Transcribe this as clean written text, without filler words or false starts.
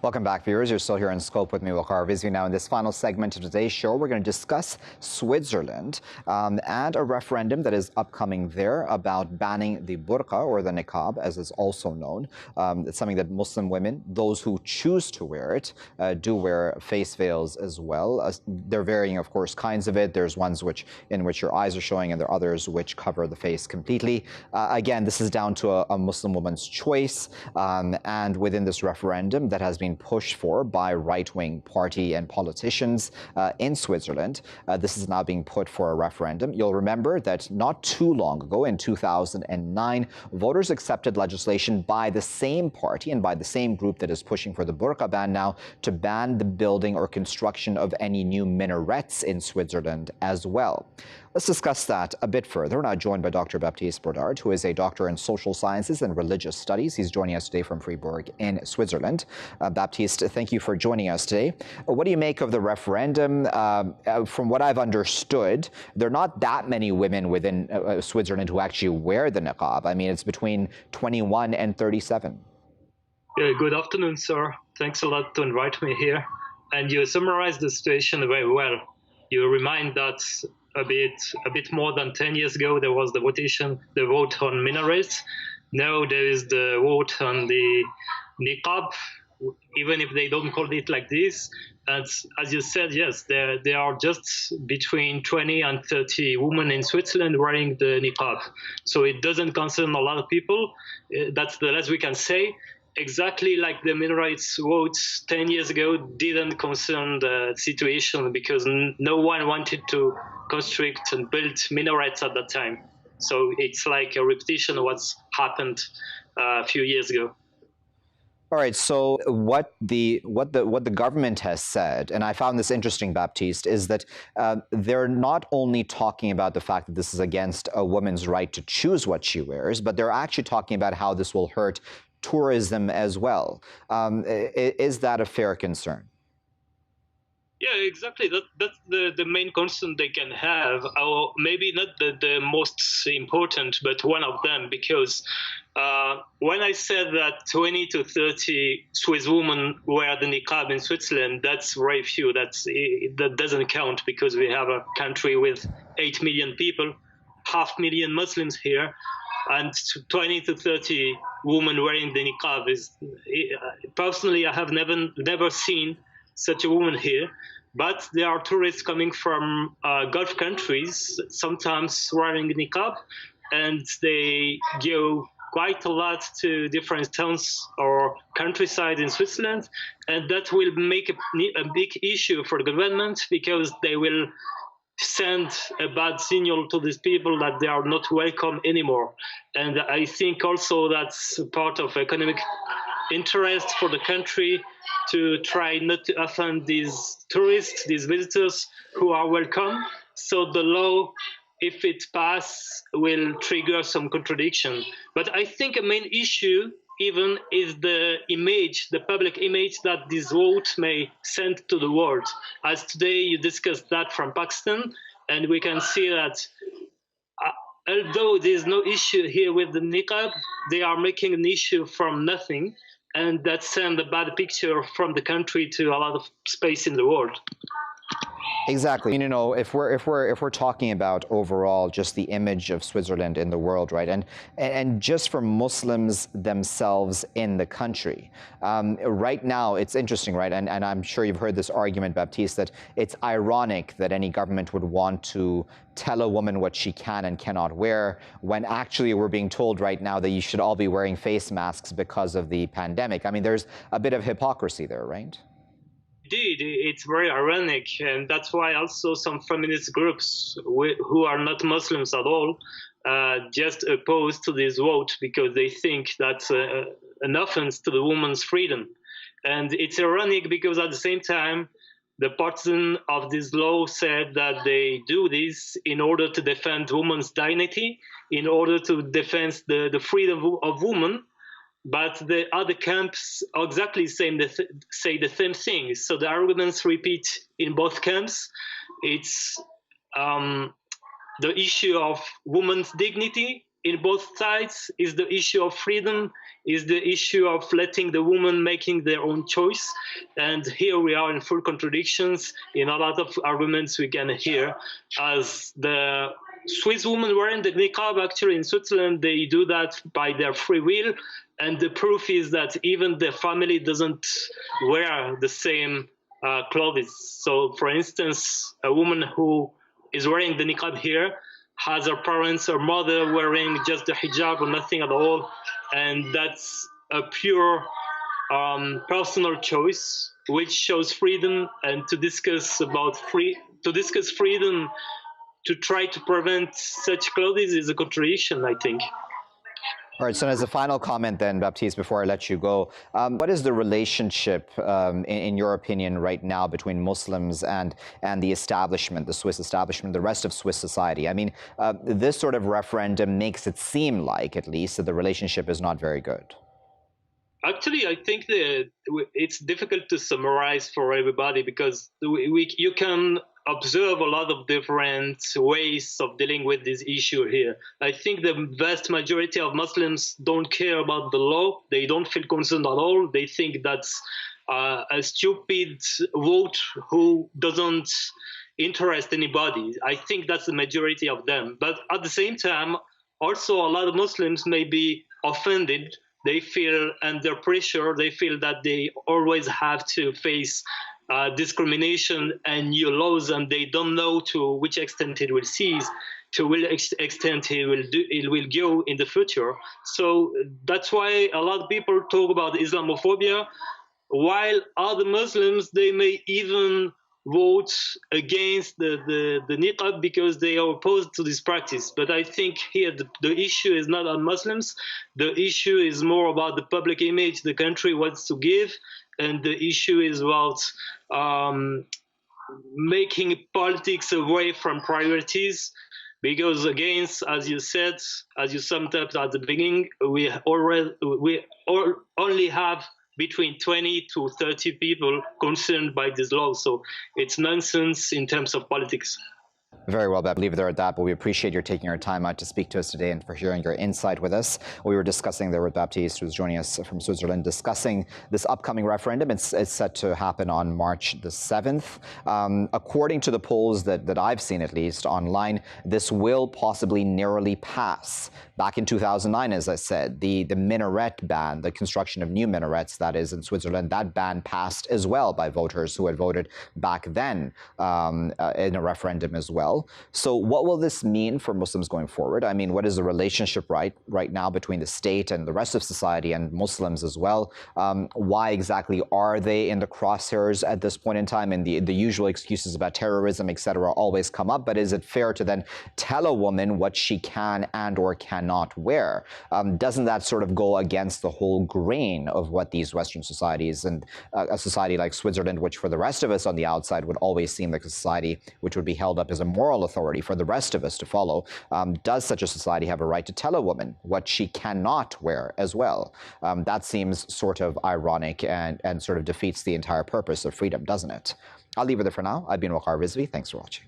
Welcome back, viewers. You're still here in Scope with me, Waqar, Rizvi. Now, in this final segment of today's show, we're going to discuss Switzerland and a referendum that is upcoming there about banning the burqa, or the niqab, as is also known. It's something that Muslim women, those who choose to wear it, do wear face veils as well. There are varying, of course, kinds of it. There's ones in which your eyes are showing, and there are others which cover the face completely. Again, this is down to a Muslim woman's choice, and within this referendum that has been pushed for by right-wing party and politicians in Switzerland. This is now being put for a referendum. You'll remember that not too long ago, in 2009, voters accepted legislation by the same party and by the same group that is pushing for the burqa ban now to ban the building or construction of any new minarets in Switzerland as well. Let's discuss that a bit further. We're now joined by Dr. Baptiste Brodard, who is a doctor in social sciences and religious studies. He's joining us today from Fribourg in Switzerland. Baptiste, thank you for joining us today. What do you make of the referendum? From what I've understood, there are not that many women within Switzerland who actually wear the niqab. I mean, it's between 21 and 37. Good afternoon, sir. Thanks a lot to invite me here. And you summarized the situation very well. You remind that a bit more than 10 years ago, there was the vote on minarets. Now there is the vote on the niqab, even if they don't call it like this. And as you said, yes, there are just between 20 and 30 women in Switzerland wearing the niqab. So it doesn't concern a lot of people. That's the less we can say. Exactly like the minarets votes 10 years ago didn't concern the situation because no one wanted to construct and build minarets at that time. So it's like a repetition of what's happened a few years ago. All right. So what the government has said, and I found this interesting, Baptiste, is that they're not only talking about the fact that this is against a woman's right to choose what she wears, but they're actually talking about how this will hurt tourism as well. Is that a fair concern? Yeah, exactly. That's the main concern they can have, or maybe not the most important, but one of them, because when I said that 20 to 30 Swiss women wear the niqab in Switzerland, that's very few. That doesn't count because we have a country with 8 million people, 500,000 Muslims here, and 20 to 30 women wearing the niqab is, personally, I have never seen such a woman here. But there are tourists coming from Gulf countries, sometimes wearing niqab, and they go quite a lot to different towns or countryside in Switzerland, and that will make a big issue for the government because they will send a bad signal to these people that they are not welcome anymore. And I think also that's part of economic interest for the country to try not to offend these tourists, these visitors who are welcome. So the law, if it passes, will trigger some contradiction. But I think a main issue even is the image, the public image that this vote may send to the world. As today you discussed that from Pakistan, and we can see that although there's no issue here with the niqab, they are making an issue from nothing, and that sends a bad picture from the country to a lot of space in the world. Exactly. You know, if we're talking about overall just the image of Switzerland in the world, right, and just for Muslims themselves in the country, right now it's interesting, right, and I'm sure you've heard this argument, Baptiste, that it's ironic that any government would want to tell a woman what she can and cannot wear when actually we're being told right now that you should all be wearing face masks because of the pandemic. I mean, there's a bit of hypocrisy there, right? Indeed, it's very ironic, and that's why also some feminist groups who are not Muslims at all just oppose to this vote because they think that's an offense to the woman's freedom. And it's ironic because at the same time, the partisan of this law said that they do this in order to defend women's dignity, in order to defend the freedom of women. But the other camps exactly say the same thing. So the arguments repeat in both camps. It's the issue of women's dignity in both sides is the issue of freedom, is the issue of letting the woman making their own choice. And here we are in full contradictions in a lot of arguments we can hear. As the Swiss women wearing the niqab, actually in Switzerland, they do that by their free will. And the proof is that even the family doesn't wear the same clothes. So for instance, a woman who is wearing the niqab here has her parents or mother wearing just the hijab or nothing at all, and that's a pure personal choice, which shows freedom. And to discuss freedom, to try to prevent such clothes is a contradiction, I think. All right, so as a final comment then, Baptiste, before I let you go, what is the relationship, in your opinion, right now between Muslims and the establishment, the Swiss establishment, the rest of Swiss society? I mean, this sort of referendum makes it seem like, at least, that the relationship is not very good. Actually, I think that it's difficult to summarize for everybody because you can observe a lot of different ways of dealing with this issue here. I think the vast majority of Muslims don't care about the law. They don't feel concerned at all. They think that's a stupid vote who doesn't interest anybody. I think that's the majority of them. But at the same time, also a lot of Muslims may be offended. They feel under pressure. They feel that they always have to face discrimination and new laws, and they don't know to which extent it will cease, to which extent it will go in the future. So that's why a lot of people talk about Islamophobia, while other Muslims, they may even vote against the niqab because they are opposed to this practice. But I think here the issue is not on Muslims. The issue is more about the public image the country wants to give, and the issue is about making politics away from priorities. Because again, as you said, as you summed up at the beginning, we only have between 20 to 30 people concerned by this law. So it's nonsense in terms of politics. Very well, Bab. Leave it there at that, but we appreciate your taking your time out to speak to us today and for sharing your insight with us. We were discussing there with Baptiste, who's joining us from Switzerland, discussing this upcoming referendum. It's set to happen on March the 7th. According to the polls that I've seen, at least online, this will possibly narrowly pass. Back in 2009, as I said, the minaret ban, the construction of new minarets, that is, in Switzerland, that ban passed as well by voters who had voted back then in a referendum as well. So what will this mean for Muslims going forward? I mean, what is the relationship right now between the state and the rest of society and Muslims as well? Why exactly are they in the crosshairs at this point in time? And the usual excuses about terrorism, etc., always come up. But is it fair to then tell a woman what she can and or cannot wear? Doesn't that sort of go against the whole grain of what these Western societies and a society like Switzerland, which for the rest of us on the outside would always seem like a society which would be held up as a moral authority for the rest of us to follow? Does such a society have a right to tell a woman what she cannot wear as well? That seems sort of ironic and sort of defeats the entire purpose of freedom, doesn't it? I'll leave it there for now. I've been Waqar Rizvi. Thanks for watching.